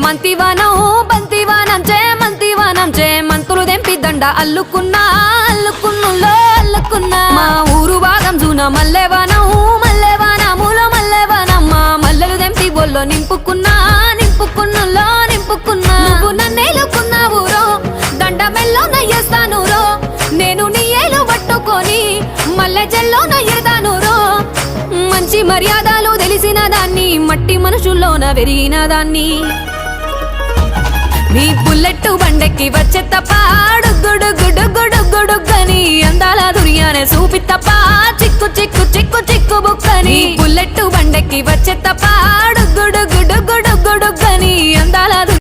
మంతివానం బంతివానం చే మంతులు దెంపి దండ అల్లుకున్నా మా ఊరు భాగం జూన మల్లెవానములో మల్లెవానమ్మ మల్లెలు దెంపి బొల్లో నింపుకున్నా నువ్వు నన్నేలుకున్నావు రో దండ మెల్లో నయ్యేస్తాను రో నేను నీ ఏలు పట్టుకొని మల్లె జల్లో నయ్యేదాను రో మంచి మర్యాదలు తెలిసిన దాన్ని మట్టి మనుషుల్లోన వెరిగిన దాన్ని నీ బుల్లెట్టు బండెక్కి వచ్చే తప్ప డుగ్గుడుగ్గుడుగ్గుడుగ్గుడుగ్గని అందాల దుర్యానే చూపి తప్ప చిక్కు బుక్కని బుల్లెట్టు బండెక్కి వచ్చే తప్ప డుగ్గుడుగ్గుడుగ్గుడుగ్గుడుగ్గని అందాల